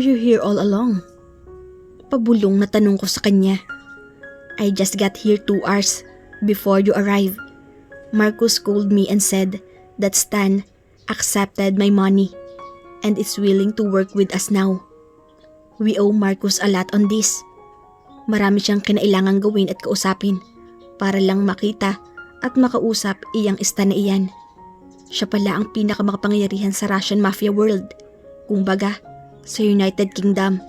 you here all along? Pabulong na tanong ko sa kanya. I just got here 2 hours before you arrive. Marcus called me and said that Stan accepted my money and is willing to work with us now. We owe Marcus a lot on this. Marami siyang kinailangang gawin at kausapin para lang makita at makausap iyang Stan na iyan. Siya pala ang pinakamakapangyarihan sa Russian Mafia world. Kumbaga, sa United Kingdom.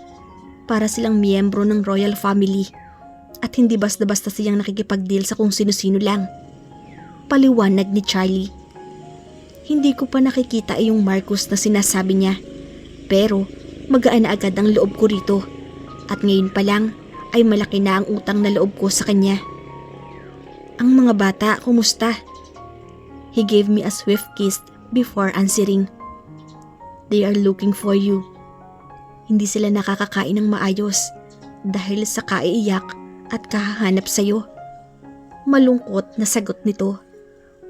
Para silang miyembro ng royal family at hindi basta-basta siyang nakikipag-deal sa kung sino-sino lang. Paliwanag ni Charlie. Hindi ko pa nakikita yung Marcus na sinasabi niya, pero magaan na agad ang loob ko rito at ngayon pa lang ay malaki na ang utang na loob ko sa kanya. Ang mga bata, kumusta? He gave me a swift kiss before answering. They are looking for you. Hindi sila nakakakain ng maayos dahil sa kaiiyak at kahahanap sa'yo. Malungkot na sagot nito.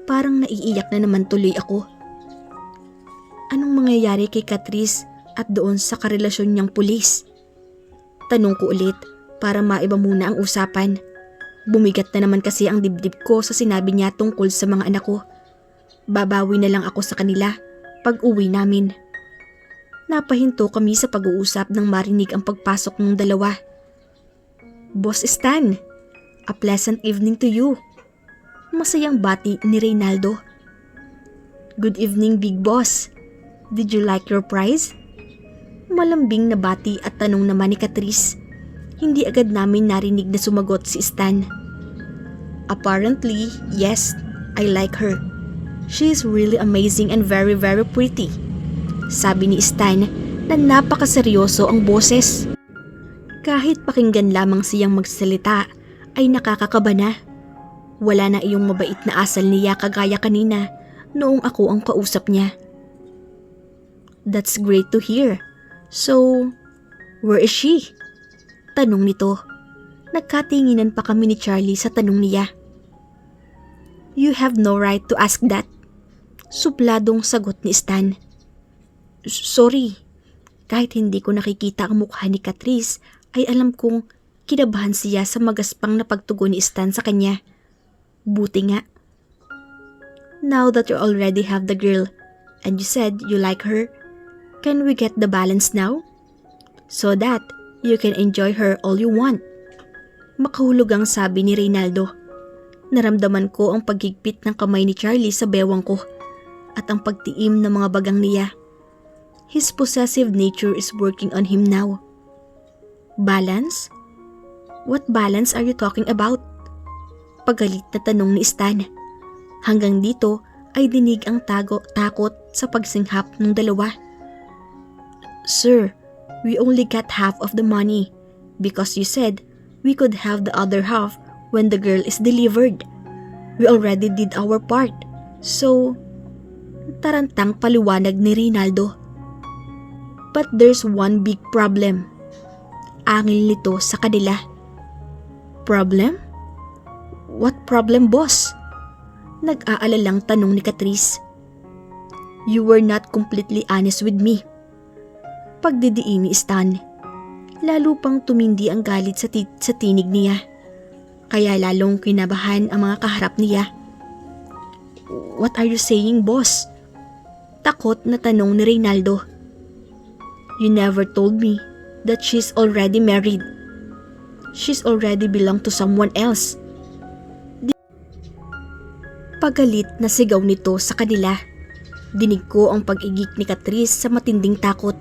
Parang naiiyak na naman tuloy ako. Anong mangyayari kay Catrice at doon sa karelasyon niyang pulis? Tanong ko ulit para maiba muna ang usapan. Bumigat na naman kasi ang dibdib ko sa sinabi niya tungkol sa mga anak ko. Babawi na lang ako sa kanila pag uwi namin. Napahinto kami sa pag-uusap nang marinig ang pagpasok ng dalawa. Boss Stan, a pleasant evening to you. Masayang bati ni Reynaldo. Good evening, Big Boss. Did you like your prize? Malambing na bati at tanong naman ni Catrice. Hindi agad namin narinig na sumagot si Stan. Apparently, yes, I like her. She is really amazing and very very pretty. Sabi ni Stan na napakaseryoso ang boses. Kahit pakinggan lamang siyang magsalita ay nakakakaba na. Wala na iyong mabait na asal niya kagaya kanina noong ako ang kausap niya. That's great to hear. So, where is she? Tanong nito. Nagkatinginan pa kami ni Charlie sa tanong niya. You have no right to ask that. Supladong sagot ni Stan. Sorry, kahit hindi ko nakikita ang mukha ni Catrice ay alam kong kinabahan siya sa magaspang na pagtugon ni Stan sa kanya. Buti nga. Now that you already have the girl and you said you like her, can we get the balance now? So that you can enjoy her all you want. Makahulog ang sabi ni Reynaldo. Naramdaman ko ang paghigpit ng kamay ni Charlie sa bewang ko at ang pagtiim ng mga bagang niya. His possessive nature is working on him now. Balance? What balance are you talking about? Pagalit na tanong ni Stan. Hanggang dito ay dinig ang takot sa pagsinghap ng dalawa. Sir, we only got half of the money because you said we could have the other half when the girl is delivered. We already did our part. So, tarantang paliwanag ni Reynaldo. But there's one big problem. Angil nito sa kanila. Problem? What problem, boss? Nag-aalalang tanong ni Catrice. You were not completely honest with me. Pagdidiin ni Stan. Lalo pang tumindi ang galit sa tinig niya. Kaya lalong kinabahan ang mga kaharap niya. What are you saying, boss? Takot na tanong ni Reynaldo. You never told me that she's already married. She's already belong to someone else. Pagalit na sigaw nito sa kanila. Dinig ko ang pag-igik ni Catrice sa matinding takot.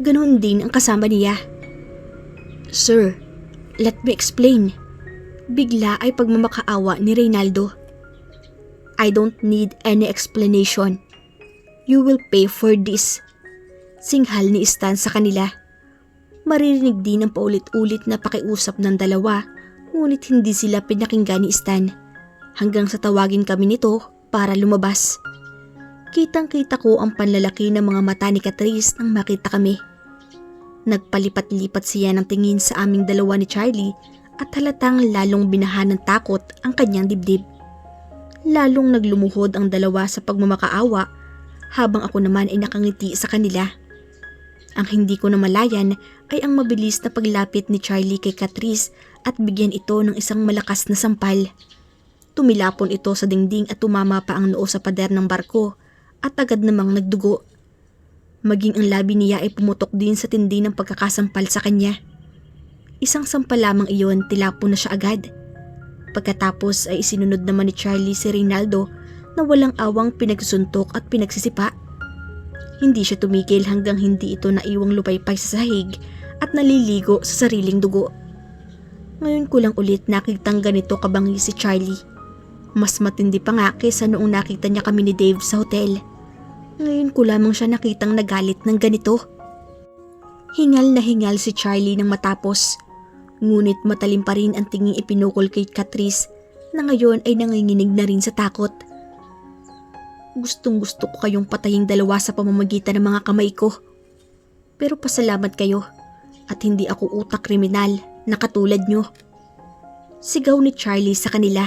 Ganoon din ang kasama niya. Sir, let me explain. Bigla ay pagmamakaawa ni Reynaldo. I don't need any explanation. You will pay for this. Singhal ni Stan sa kanila. Maririnig din ang paulit-ulit na pakiusap ng dalawa, ngunit hindi sila pinakinggan ni Stan. Hanggang sa tawagin kami nito para lumabas. Kitang-kita ko ang panlalaki ng mga mata ni Catrice nang makita kami. Nagpalipat-lipat siya ng tingin sa aming dalawa ni Charlie at halatang lalong binahan ng takot ang kanyang dibdib. Lalong naglumuhod ang dalawa sa pagmamakaawa habang ako naman ay nakangiti sa kanila. Ang hindi ko namalayan ay ang mabilis na paglapit ni Charlie kay Catrice at bigyan ito ng isang malakas na sampal. Tumilapon ito sa dingding at tumama pa ang noo sa pader ng barko at agad namang nagdugo. Maging ang labi niya ay pumutok din sa tindi ng pagkakasampal sa kanya. Isang sampal lamang iyon, tilapon na siya agad. Pagkatapos ay isinunod naman ni Charlie si Reynaldo na walang awang pinagsusuntok at pinagsisipa. Hindi siya tumigil hanggang hindi ito naiwang lupaypay sa sahig at naliligo sa sariling dugo. Ngayon ko lang ulit nakitang ganito kabangi si Charlie. Mas matindi pa nga kesa noong nakita niya kami ni Dave sa hotel. Ngayon ko lamang siya nakitang nagalit ng ganito. Hingal na hingal si Charlie nang matapos. Ngunit matalim pa rin ang tinging ipinukol kay Catrice na ngayon ay nanginginig na rin sa takot. Gustong gusto ko kayong pataying dalawa sa pamamagitan ng mga kamay ko. Pero pasalamat kayo at hindi ako utak kriminal na katulad nyo. Sigaw ni Charlie sa kanila.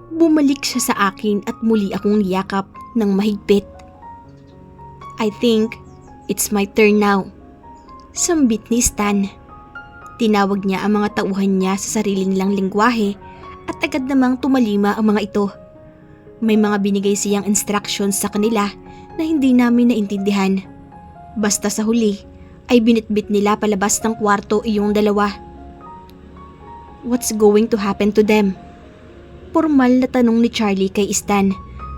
Bumalik siya sa akin at muli akong niyakap ng mahigpit. I think it's my turn now. Sambit ni Stan. Tinawag niya ang mga tauhan niya sa sarili nilang lingwahe at agad namang tumalima ang mga ito. May mga binigay siyang instructions sa kanila na hindi namin naintindihan. Basta sa huli ay binitbit nila palabas ng kwarto iyong dalawa. What's going to happen to them? Formal na tanong ni Charlie kay Stan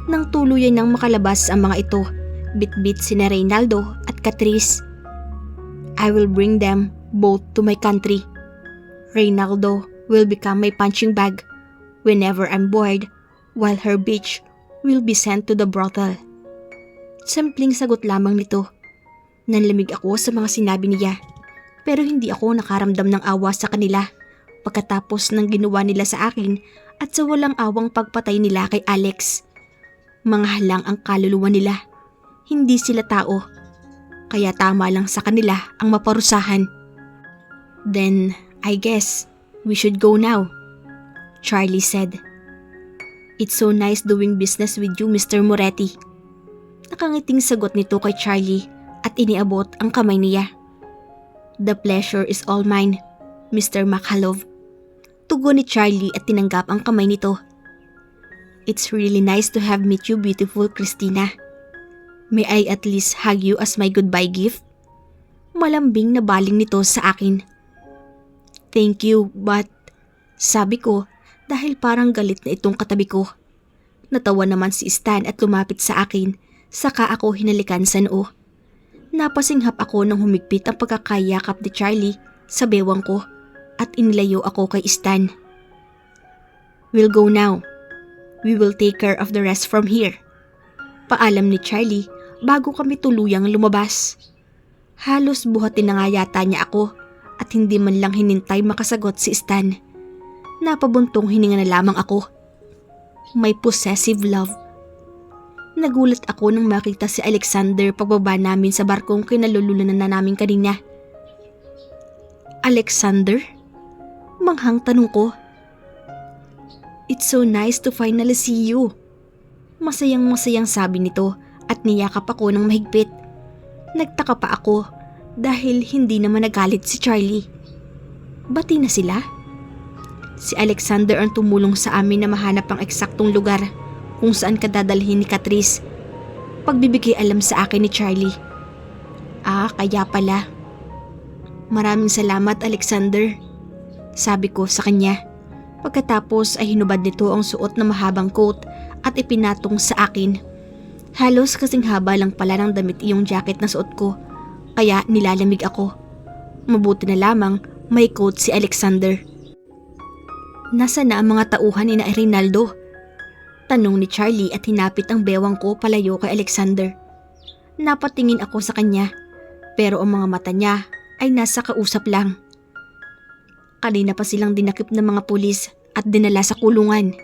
nang tuluyan nang makalabas ang mga ito. Bitbit sina Reynaldo at Catrice. I will bring them both to my country. Reynaldo will become my punching bag whenever I'm bored, while her bitch will be sent to the brothel. Simpleng sagot lamang nito. Nanlamig ako sa mga sinabi niya, pero hindi ako nakaramdam ng awa sa kanila pagkatapos ng ginawa nila sa akin at sa walang awang pagpatay nila kay Alex. Mga halang ang kaluluwa nila, hindi sila tao, kaya tama lang sa kanila ang maparusahan. Then, I guess we should go now, Charlie said. It's so nice doing business with you, Mr. Moretti. Nakangiting sagot nito kay Charlie at iniabot ang kamay niya. The pleasure is all mine, Mr. Makalov. Tugon ni Charlie at tinanggap ang kamay nito. It's really nice to have met you, beautiful Christina. May I at least hug you as my goodbye gift? Malambing na baling nito sa akin. Thank you, but... Sabi ko dahil parang galit na itong katabi ko. Natawa naman si Stan at lumapit sa akin, saka ako hinalikan sa noo. Napasinghap ako nang humigpit ang pagkakayakap ni Charlie sa bewang ko at inilayo ako kay Stan. We'll go now. We will take care of the rest from here. Paalam ni Charlie bago kami tuluyang lumabas. Halos buhatin na nga yata niya ako at hindi man lang hinintay makasagot si Stan. Napabuntong hininga na lamang ako. May possessive love. Nagulat ako nang makita si Alexander pagbaba namin sa barkong kinalululanan na namin kanina. Alexander? Manghang tanong ko. It's so nice to finally see you. Masayang-masayang sabi nito at niyakap ako ng mahigpit. Nagtaka pa ako dahil hindi naman nagalit si Charlie. Bati na sila? Si Alexander ang tumulong sa amin na mahanap ang eksaktong lugar kung saan ka dadalhin ni Catrice. Pagbibigay alam sa akin ni Charlie. Kaya pala. Maraming salamat, Alexander. Sabi ko sa kanya. Pagkatapos ay hinubad nito ang suot na mahabang coat at ipinatong sa akin. Halos kasing haba lang pala ng damit iyong jacket na suot ko, kaya nilalamig ako. Mabuti na lamang may coat si Alexander. Nasaan na ang mga tauhan ni Reynaldo? Tanong ni Charlie at hinapit ang bewang ko palayo kay Alexander. Napatingin ako sa kanya, pero ang mga mata niya ay nasa kausap lang. Kanina pa silang dinakip ng mga pulis at dinala sa kulungan.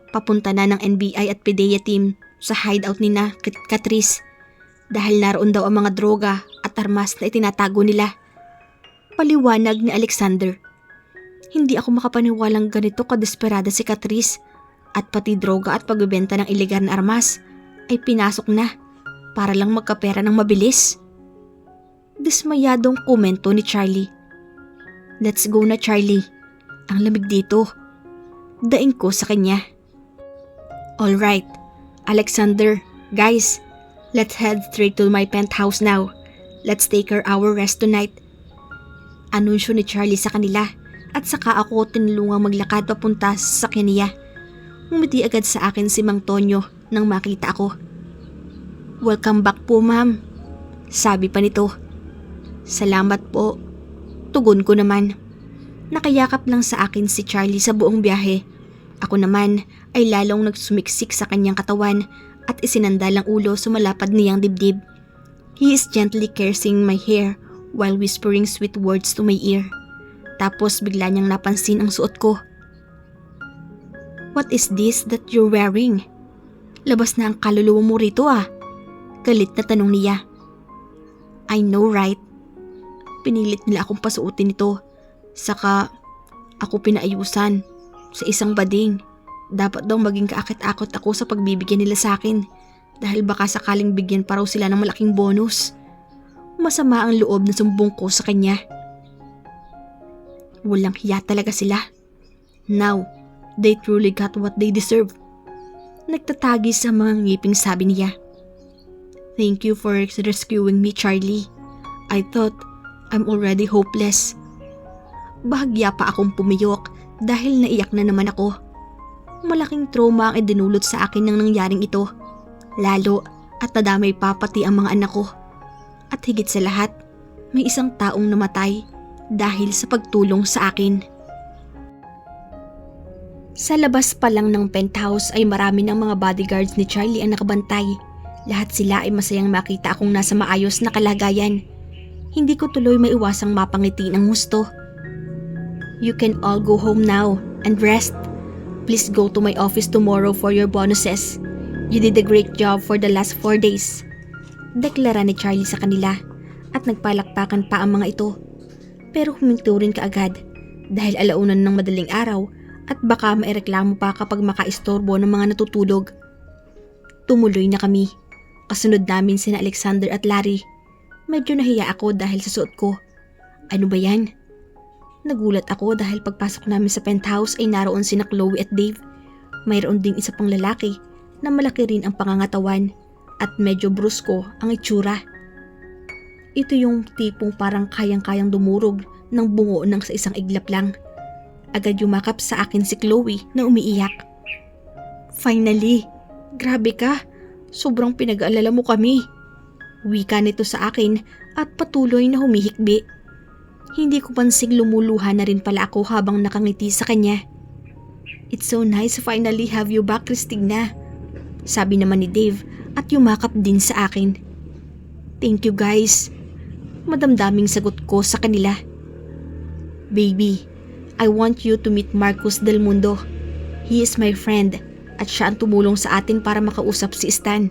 Papunta na ng NBI at PDEA team sa hideout ni Catrice dahil naroon daw ang mga droga at armas na itinatago nila. Paliwanag ni Alexander. Hindi ako makapaniwalang ganito kadesperada si Catrice at pati droga at pagbebenta ng iligal na armas ay pinasok na para lang magkapera ng mabilis. Dismayadong komento ni Charlie. Let's go na, Charlie. Ang lamig dito. Daing ko sa kanya. Alright, Alexander, guys, let's head straight to my penthouse now. Let's take our rest tonight. Anunsyo ni Charlie sa kanila at saka ako tinulungang maglakad papunta sa sakyan niya. Ngumiti agad sa akin si Mang Tonyo nang makita ako. Welcome back po, ma'am. Sabi pa nito. Salamat po. Tugon ko naman. Nakayakap lang sa akin si Charlie sa buong biyahe. Ako naman ay lalong nagsumiksik sa kanyang katawan at isinandalang ulo sumalapad niyang dibdib. He is gently caressing my hair while whispering sweet words to my ear. Tapos bigla niyang napansin ang suot ko. What is this that you're wearing? Labas na ang kaluluwa mo rito ah. Galit na tanong niya. I know, right? Pinilit nila akong pasuotin ito. Saka ako pinaayusan sa isang bading. Dapat daw maging kaakit-akot ako sa pagbibigyan nila sa akin dahil baka sakaling bigyan pa raw sila ng malaking bonus. Masama ang loob na sumbong ko sa kanya. Walang hiya talaga sila. Now, they truly got what they deserve. Nagtatagi sa mga ngiping sabi niya. Thank you for rescuing me, Charlie. I thought I'm already hopeless. Bahagya pa akong pumiyok dahil naiyak na naman ako. Malaking trauma ang idinulot sa akin ng nangyaring ito. Lalo at nadamay pa pati ang mga anak ko. At higit sa lahat, may isang taong namatay dahil sa pagtulong sa akin. Sa labas pa lang ng penthouse ay marami ng mga bodyguards ni Charlie ang nakabantay. Lahat sila ay masayang makita akong nasa maayos na kalagayan. Hindi ko tuloy maiwasang mapangiti ng gusto. You can all go home now and rest. Please go to my office tomorrow for your bonuses. You did a great job for the last 4 days. Deklara ni Charlie sa kanila at nagpalakpakan pa ang mga ito. Pero huminto rin kaagad dahil alaunan ng madaling araw at baka maireklamo pa kapag makaistorbo ng mga natutulog. Tumuloy na kami. Kasunod namin sina Alexander at Larry. Medyo nahiya ako dahil sa suot ko. Ano ba yan? Nagulat ako dahil pagpasok namin sa penthouse ay naroon sina Chloe at Dave. Mayroon ding isa pang lalaki na malaki rin ang pangangatawan at medyo brusko ang itsura. Ito yung tipong parang kayang-kayang dumurog ng bungo nang sa isang iglap lang. Agad yumakap sa akin si Chloe na umiiyak. Finally! Grabe ka! Sobrang pinag-aalala mo kami. Wika nito sa akin at patuloy na humihikbi. Hindi ko pansing lumuluha na rin pala ako habang nakangiti sa kanya. It's so nice to finally have you back, Christina. Sabi naman ni Dave at yumakap din sa akin. Thank you guys. Madamdaming sagot ko sa kanila. Baby, I want you to meet Marcus Del Mundo. He is my friend at siya ang tumulong sa atin para makausap si Stan.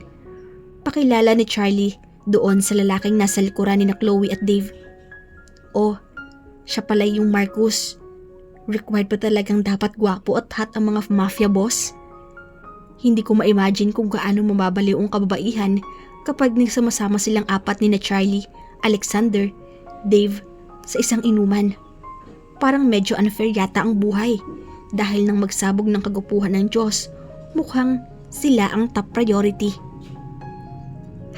Pakilala ni Charlie doon sa lalaking nasa likuran ni na Chloe at Dave. Oh, siya pala yung Marcus. Required pa talagang dapat gwapo at hot ang mga mafia boss? Hindi ko ma-imagine kung gaano mababaliw ang kababaihan kapag nagsama-sama silang apat ni na Charlie, Alexander, Dave sa isang inuman. Parang medyo unfair yata ang buhay dahil nang magsabog ng kagupuhan ng Diyos, mukhang sila ang top priority.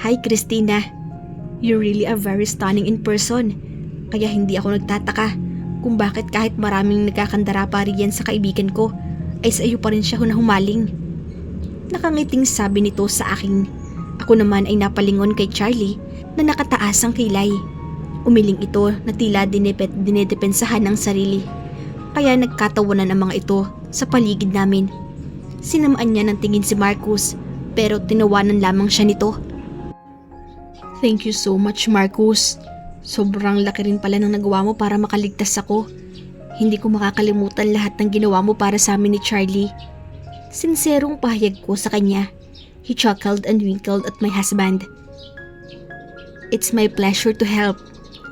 Hi Christina, you really are very stunning in person. Kaya hindi ako nagtataka kung bakit kahit maraming nagkakandara pa riyan sa kaibigan ko, ay sa iyo pa rin siya humaling. Nakangiting sabi nito sa akin. Ako naman ay napalingon kay Charlie na nakataas ang kilay. Umiling ito na tila dinedepensahan ng sarili. Kaya nagkatawanan ang mga ito sa paligid namin. Sinamaan niya ng tingin si Marcus pero tinawanan lamang siya nito. Thank you so much, Marcus. Sobrang laki rin pala ng nagawa mo para makaligtas ako. Hindi ko makakalimutan lahat ng ginawa mo para sa amin ni Charlie. Sinserong pahayag ko sa kanya. He chuckled and winkled at my husband. It's my pleasure to help.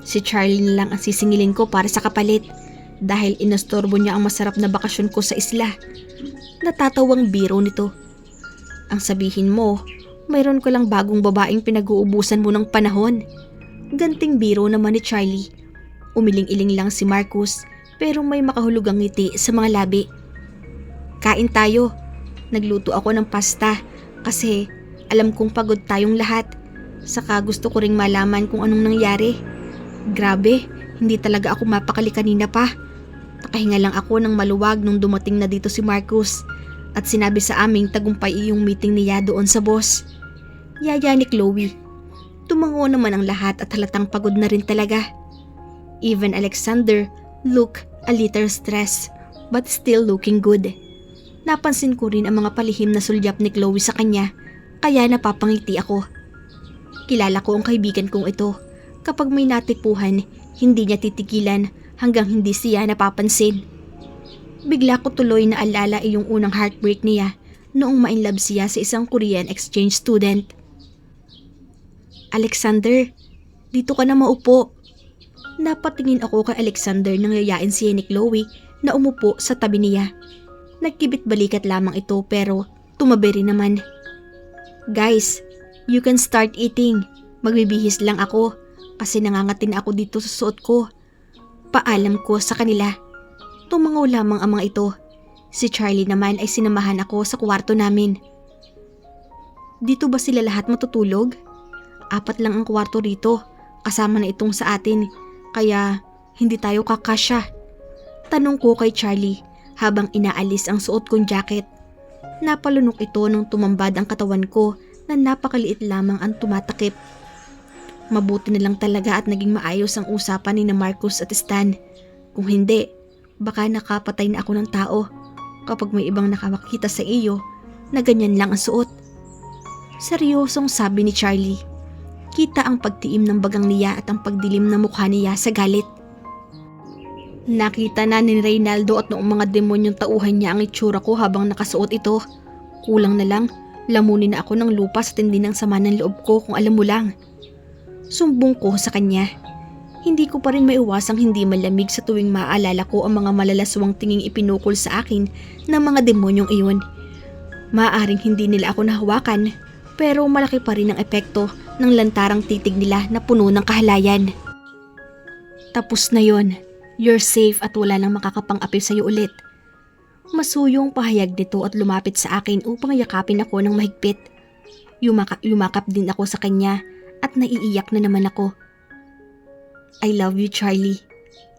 Si Charlie na lang ang sisingilin ko para sa kapalit dahil inastorbo niya ang masarap na bakasyon ko sa isla. Natatawang biro nito. Ang sabihin mo, mayroon ko lang bagong babaeng pinag-uubusan mo ng panahon. Ganting biro naman ni Charlie. Umiling-iling lang si Marcus pero may makahulugang ngiti sa mga labi. Kain tayo. Nagluto ako ng pasta kasi alam kong pagod tayong lahat. Saka gusto ko ring malaman kung anong nangyari. Grabe, hindi talaga ako mapakali kanina pa. Nakahinga lang ako ng maluwag nung dumating na dito si Marcus at sinabi sa aming tagumpay yung meeting niya doon sa boss. Yaya ni Chloe. Tumango naman ang lahat at halatang pagod na rin talaga. Even Alexander looked a little stressed but still looking good. Napansin ko rin ang mga palihim na sulyap ni Chloe sa kanya kaya napapangiti ako. Kilala ko ang kaibigan kong ito. Kapag may natipuhan, hindi niya titigilan hanggang hindi siya napapansin. Bigla ko tuloy na alala yung unang heartbreak niya noong ma-inlove siya sa isang Korean exchange student. Alexander, dito ka na maupo. Napatingin ako kay Alexander nang yayain siya ni Chloe na umupo sa tabi niya. Nagkibit balikat lamang ito pero tumabi rin naman. Guys, you can start eating. Magbibihis lang ako kasi nangangatin ako dito sa suot ko. Paalam ko sa kanila. Tumangaw lamang ang mga ito. Si Charlie naman ay sinamahan ako sa kwarto namin. Dito ba sila lahat matutulog? 4 lang ang kwarto rito, kasama na itong sa atin, kaya hindi tayo kakasya. Tanong ko kay Charlie habang inaalis ang suot kong jacket. Napalunok ito nung tumambad ang katawan ko na napakaliit lamang ang tumatakip. Mabuti na lang talaga at naging maayos ang usapan ni na Marcus at Stan. Kung hindi, baka nakapatay na ako ng tao kapag may ibang nakakita sa iyo na ganyan lang ang suot. Seryosong sabi ni Charlie. Kita ang pagtiim ng bagang niya at ang pagdilim ng mukha niya sa galit. Nakita na ni Reynaldo at noong mga demonyong tauhan niya ang itsura ko habang nakasuot ito. Kulang na lang, lamunin na ako ng lupa sa tindi ng sama ng loob ko kung alam mo lang. Sumbong ko sa kanya. Hindi ko pa rin maiwasang hindi malamig sa tuwing maaalala ko ang mga malalaswang tinging ipinukol sa akin ng mga demonyong iyon. Maaaring hindi nila ako nahawakan, pero malaki pa rin ang epekto ng lantarang titig nila na puno ng kahalayan. Tapos na yon. You're safe at wala nang makakapang-api sa'yo ulit. Masuyong pahayag nito at lumapit sa akin upang yakapin ako ng mahigpit. Yumakap din ako sa kanya at naiiyak na naman ako. I love you, Charlie.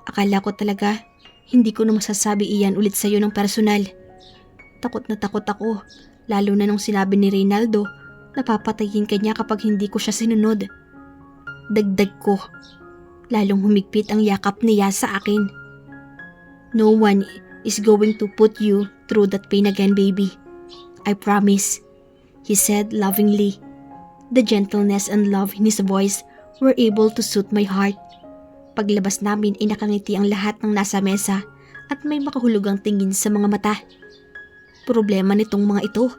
Akala ko talaga hindi ko na masasabi iyan ulit sa'yo ng personal. Takot na takot ako, lalo na nung sinabi ni Reynaldo na papatayin kanya kapag hindi ko siya sinunod. Dagdag ko. Lalong humigpit ang yakap niya sa akin. No one is going to put you through that pain again, baby. I promise, he said lovingly. The gentleness and love in his voice were able to soothe my heart. Paglabas namin ay nakangiti ang lahat ng nasa mesa at may makahulugang tingin sa mga mata. Problema nitong mga ito.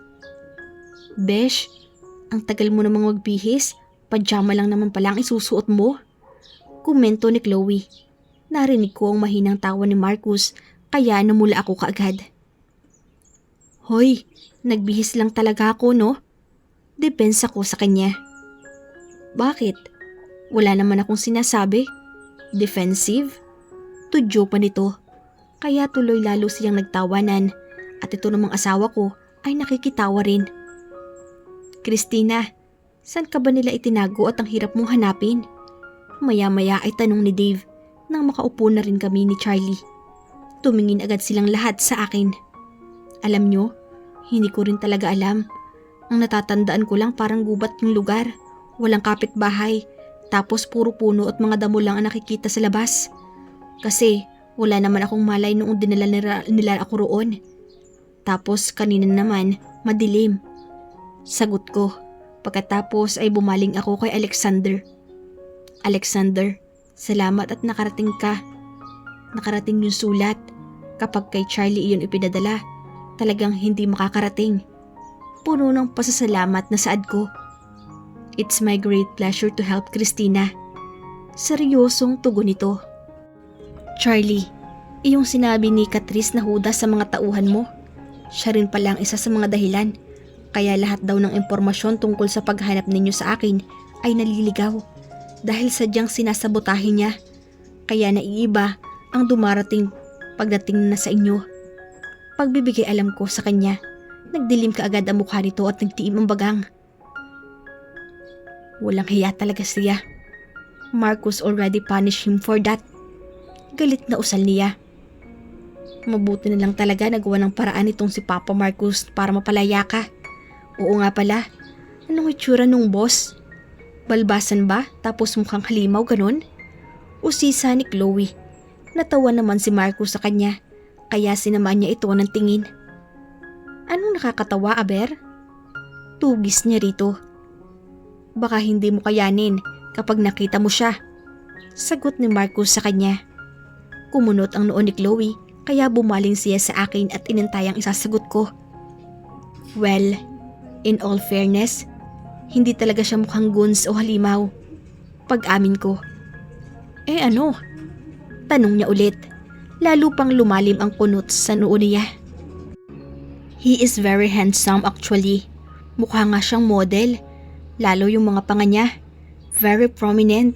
Besh, ang tagal mo namang magbihis, pajama lang naman pala ang isusuot mo. Komento ni Chloe. Narinig ko ang mahinang tawa ni Marcus kaya namula ako kaagad. Hoy, nagbihis lang talaga ako, no? Depensa ko sa kanya. Bakit? Wala naman akong sinasabi. Defensive? Tudyo pa nito. Kaya tuloy lalo siyang nagtawanan at ito namang asawa ko ay nakikitawa rin. Christina, saan ka ba nila itinago at ang hirap mong hanapin? Maya-maya ay tanong ni Dave nang makaupo na rin kami ni Charlie. Tumingin agad silang lahat sa akin. Alam nyo, hindi ko rin talaga alam. Ang natatandaan ko lang parang gubat yung lugar. Walang kapitbahay. Tapos puro puno at mga damo lang ang nakikita sa labas. Kasi wala naman akong malay noong dinala nila ako roon. Tapos kanina naman, madilim. Sagot ko. Pagkatapos ay bumaling ako kay Alexander. Alexander, salamat at nakarating ka. Nakarating yung sulat. Kapag kay Charlie iyon ipinadala, talagang hindi makakarating. Puno ng pasasalamat na saad ko. It's my great pleasure to help Christina. Seryosong tugon nito. Charlie, iyong sinabi ni Catrice na hudas sa mga tauhan mo. Siya rin pala ang isa sa mga dahilan. Kaya lahat daw ng impormasyon tungkol sa paghanap ninyo sa akin ay naliligaw. dahil sadyang sinasabotahin niya. Kaya naiiba ang dumarating pagdating na sa inyo. Pagbibigay alam ko sa kanya, nagdilim kaagad ang mukha nito at nagtiim ang bagang. Walang hiya talaga siya. Marcus already punished him for that. Galit na usal niya. Mabuti na lang talaga nagawa ng paraan itong si Papa Marcus para mapalaya ka. Oo nga pala, anong itsura nung boss? Balbasan ba tapos mukhang halimaw ganun? Usisa ni Chloe. Natawa naman si Marcus sa kanya, kaya sinamaan niya ito ng tingin. Anong nakakatawa, Aber? Tugis niya rito. Baka hindi mo kayanin kapag nakita mo siya. Sagot ni Marcus sa kanya. Kumunot ang noo ni Chloe, kaya bumaling siya sa akin at inintayang isasagot ko. Well, in all fairness, hindi talaga siya mukhang guns o halimaw. Pag-amin ko. Eh ano? Tanong niya ulit. Lalo pang lumalim ang kunot sa noo niya. He is very handsome actually. Mukha nga siyang model. Lalo yung mga panga niya. Very prominent.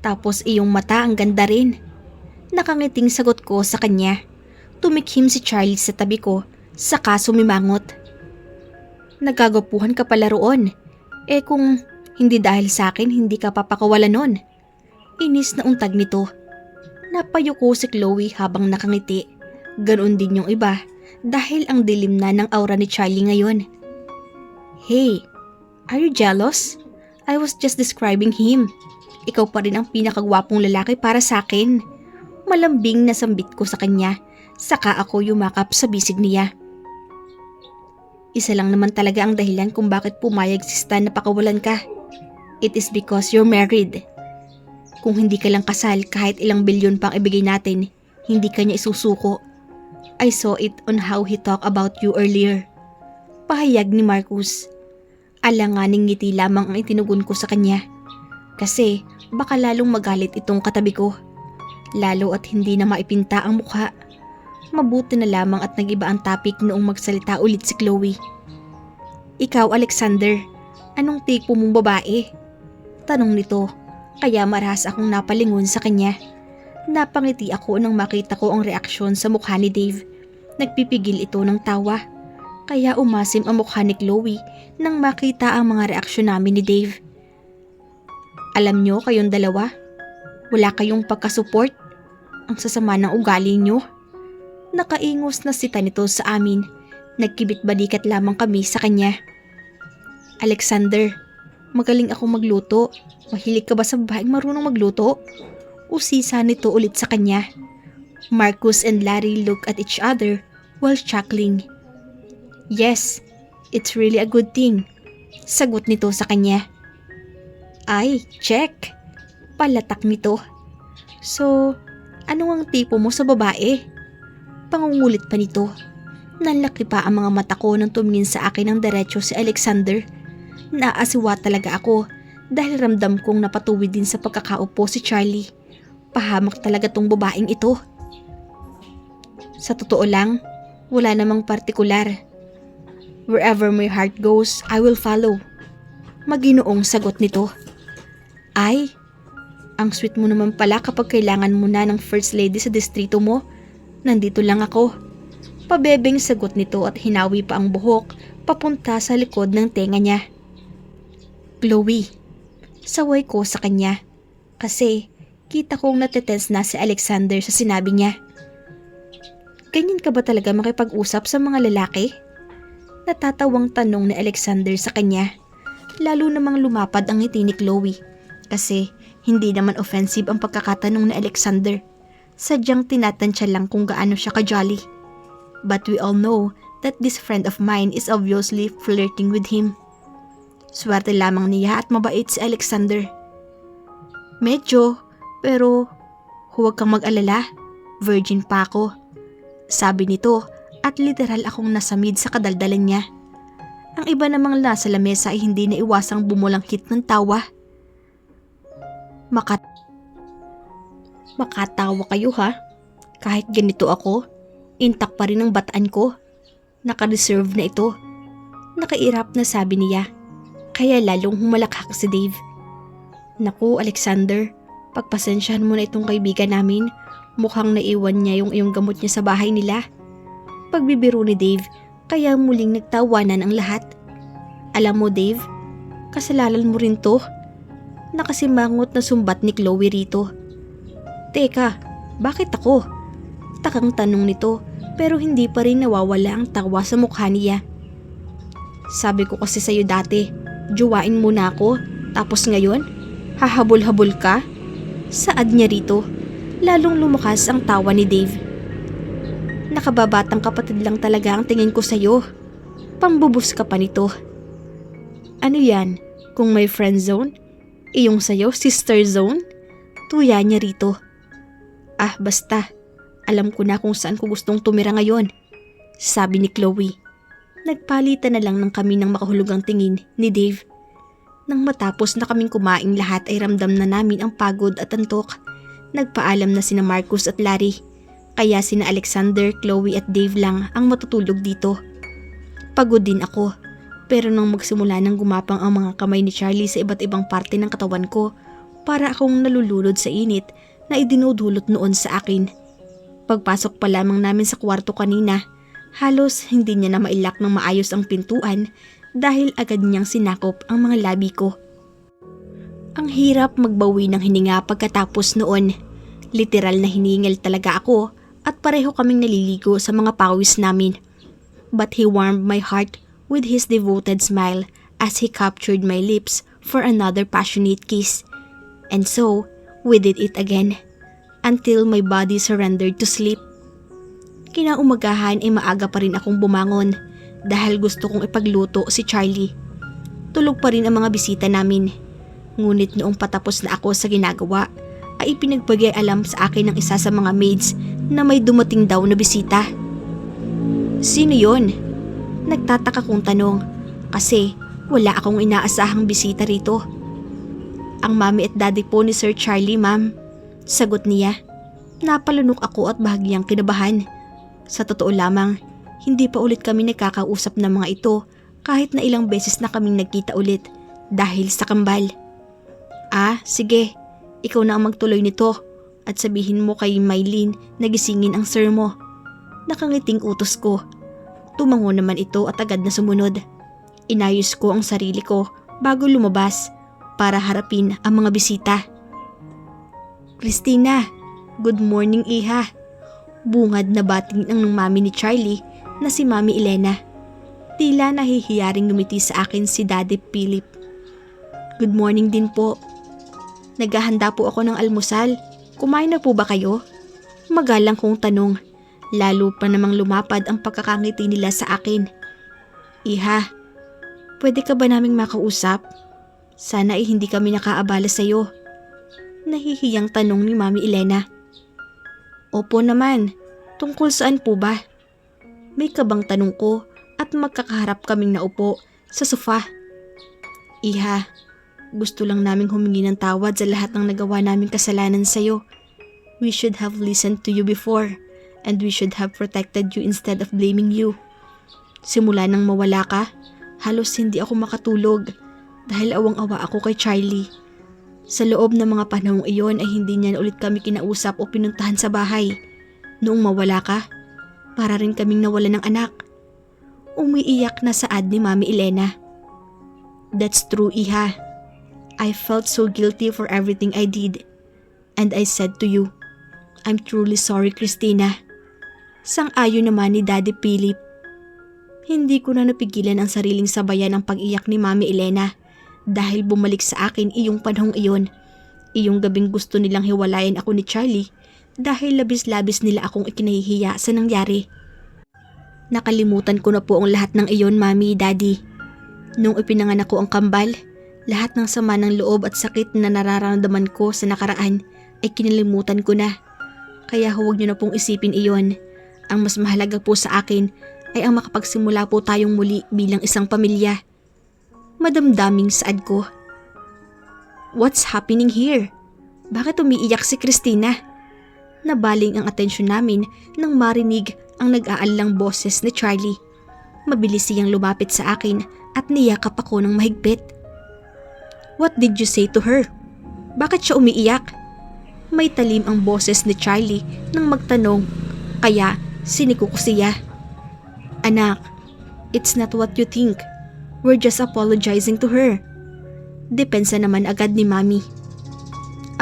Tapos iyong mata ang ganda rin. Nakangiting sagot ko sa kanya. Tumikhim si Charlie sa tabi ko, saka sumimangot. Nagagapuhan ka pala roon. Eh kung hindi dahil sa akin, hindi ka papakawalan nun. Inis na untag nito. Napayuko si Chloe habang nakangiti. Ganoon din yung iba dahil ang dilim na ng aura ni Charlie ngayon. Hey, are you jealous? I was just describing him. Ikaw pa rin ang pinakagwapong lalaki para sa akin. Malambing na sambit ko sa kanya, saka ako yumakap sa bisig niya. Isa lang naman talaga ang dahilan kung bakit pumayag si Stan na pakawalan ka. It is because you're married. Kung hindi ka lang kasal kahit ilang bilyon pang ibigay natin, hindi ka niya isusuko. I saw it on how he talked about you earlier. Pahayag ni Marcus. Alanganing ngiti lamang ang itinugon ko sa kanya. Kasi baka lalong magalit itong katabi ko. Lalo at hindi na maipinta ang mukha. Mabuti na lamang at nag-iba ang topic noong magsalita ulit si Chloe. Ikaw, Alexander, anong tipo mong babae? Tanong nito, kaya marahas akong napalingon sa kanya. Napangiti ako nang makita ko ang reaksyon sa mukha ni Dave. Nagpipigil ito ng tawa. Kaya umasim ang mukha ni Chloe nang makita ang mga reaksyon namin ni Dave. Alam nyo kayong dalawa, wala kayong pagkasupport. Ang sasama ng ugali nyo. Nakaingos na sita nito sa amin. Nagkibit-balikat lamang kami sa kanya. Alexander, magaling ako magluto. Mahilig ka ba sa babaeng marunong magluto? Usisa nito ulit sa kanya. Marcus and Larry look at each other while chuckling. Yes, it's really a good thing. Sagot nito sa kanya. Ay, check. Palatak nito. So, ano ang tipo mo sa babae? Pangungulit pa nito. Nalaki pa ang mga mata ko nang tumingin sa akin ng diretso si Alexander. Naasiwa talaga ako dahil ramdam kong napatuwid din sa pagkakaupo si Charlie. Pahamak talaga tong babaeng ito. Sa totoo lang, wala namang partikular. Wherever my heart goes, I will follow. Maginoong sagot nito. Ay, ang sweet mo naman pala kapag kailangan mo na ng first lady sa distrito mo. Nandito lang ako. Pabebeng sagot nito at hinawi pa ang buhok papunta sa likod ng tenga niya. Chloe, saway ko sa kanya kasi kita kong natetense na si Alexander sa sinabi niya. Ganyan ka ba talaga makipag-usap sa mga lalaki? Natatawang tanong ni Alexander sa kanya. Lalo namang lumapad ang ngiti ni Chloe kasi hindi naman offensive ang pagkakatanong ni Alexander. Sadyang tinatansya lang kung gaano siya ka-jolly. But we all know that this friend of mine is obviously flirting with him. Swerte lamang niya at mabait si Alexander. Medyo, pero huwag kang mag-alala. Virgin pa ako. Sabi nito at literal akong nasamid sa kadaldalan niya. Ang iba namang nasa lamesa ay hindi na iwasang bumulangkit ng tawa. Makatawa kayo ha? Kahit ganito ako, intak pa rin ang bataan ko. Naka-deserve na ito. Nakairap na sabi niya. Kaya lalong humalakhak si Dave. Naku, Alexander, pagpasensyahan mo na itong kaibigan namin. Mukhang naiwan niya yung iyong gamot niya sa bahay nila. Pagbibiro ni Dave, kaya muling nagtawanan ang lahat. Alam mo Dave, kasalanan mo rin to. Nakasimangot na sumbat ni Chloe rito. Teka, bakit ako? Takang tanong nito pero hindi pa rin nawawala ang tawa sa mukha niya. Sabi ko kasi sa'yo dati, juwain mo na ako, tapos ngayon, hahabol-habol ka? Saad niya rito, lalong lumakas ang tawa ni Dave. Nakababatang kapatid lang talaga ang tingin ko sa'yo. Pambubus ka pa nito. Ano yan? Kung may friend zone? Iyong sa'yo, sister zone? Tuya niya rito. Ah, basta. Alam ko na kung saan ko gustong tumira ngayon. Sabi ni Chloe. Nagpalitan na lang ng kami ng makahulugang tingin ni Dave. Nang matapos na kaming kumain lahat ay ramdam na namin ang pagod at antok. Nagpaalam na sina Marcus at Larry. Kaya sina Alexander, Chloe at Dave lang ang matutulog dito. Pagod din ako. Pero nang magsimula nang gumapang ang mga kamay ni Charlie sa iba't ibang parte ng katawan ko, para akong nalululod sa init na idinudulot noon sa akin. Pagpasok pa lamang namin sa kwarto kanina, halos hindi niya na mailak ng maayos ang pintuan dahil agad niyang sinakop ang mga labi ko. Ang hirap magbawi ng hininga pagkatapos noon. Literal na hiningal talaga ako at pareho kaming naliligo sa mga pawis namin. But he warmed my heart with his devoted smile as he captured my lips for another passionate kiss. And so, we did it again until my body surrendered to sleep. Kinaumagahan ay maaga pa rin akong bumangon dahil gusto kong ipagluto si Charlie. Tulog pa rin ang mga bisita namin. Ngunit noong patapos na ako sa ginagawa, ay ipinagbagay alam sa akin ng isa sa mga maids na may dumating daw na bisita. Sino yon? Nagtataka kong tanong kasi wala akong inaasahang bisita rito. Ang mami at daddy po ni Sir Charlie, ma'am. Sagot niya. Napalunok ako at bahagyang kinabahan. Sa totoo lamang, hindi pa ulit kami nagkakausap ng mga ito kahit na ilang beses na kaming nagkita ulit dahil sa kambal. Ah, sige. Ikaw na ang magtuloy nito at sabihin mo kay Mylene na gisingin ang sir mo. Nakangiting utos ko. Tumango naman ito at agad na sumunod. Inayos ko ang sarili ko bago lumabas para harapin ang mga bisita. Christina, good morning iha. Bungad na bating ng mami ni Charlie na si Mami Elena. Tila nahihiyaring ngumiti sa akin si Daddy Philip. Good morning din po. Naghahanda po ako ng almusal. Kumain na po ba kayo? Magalang kong tanong. Lalo pa namang lumapad ang pagkakangiti nila sa akin. Iha, pwede ka ba naming makausap? Sana ay hindi kami nakaabala sa iyo. Nahihiyang tanong ni Mami Elena. Opo naman, tungkol saan po ba? May kabang tanong ko at magkakaharap kaming naupo sa sofa. Iha, gusto lang naming humingi ng tawad sa lahat ng nagawa naming kasalanan sa iyo. We should have listened to you before and we should have protected you instead of blaming you. Simula nang mawala ka, halos hindi ako makatulog dahil awang-awa ako kay Charlie. Sa loob ng mga panahong iyon ay hindi niya na ulit kami kinausap o pinuntahan sa bahay. Noong mawala ka, para rin kaming nawala ng anak. Umiiyak na saad ni Mami Elena. That's true, Iha. I felt so guilty for everything I did. And I said to you, I'm truly sorry, Christina. Sang-ayon naman ni Daddy Philip. Hindi ko na napigilan ang sariling sabayan ng pag-iyak ni Mami Elena dahil bumalik sa akin iyong panahong iyon. Iyong gabing gusto nilang hiwalayan ako ni Charlie dahil labis-labis nila akong ikinahihiya sa nangyari. Nakalimutan ko na po ang lahat ng iyon, Mami, Daddy. Nung ipinanganak ko ang kambal, lahat ng sama ng loob at sakit na nararamdaman ko sa nakaraan ay kinalimutan ko na. Kaya huwag niyo na pong isipin iyon. Ang mas mahalaga po sa akin ay ang makapagsimula po tayong muli bilang isang pamilya. Madamdaming saad ko. What's happening here? Bakit umiiyak si Christina? Nabaling ang atensyon namin nang marinig ang nag-aalalang boses ni Charlie. Mabilis siyang lumapit sa akin at niyakap ako ng mahigpit. What did you say to her? Bakit siya umiiyak? May talim ang boses ni Charlie nang magtanong, kaya siniko ko siya. Anak, it's not what you think. We're just apologizing to her. Depensa naman agad ni Mami.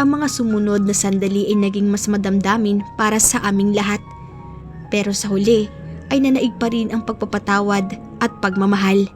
Ang mga sumunod na sandali ay naging mas madamdamin para sa aming lahat. Pero sa huli ay nanaig pa rin ang pagpapatawad at pagmamahal.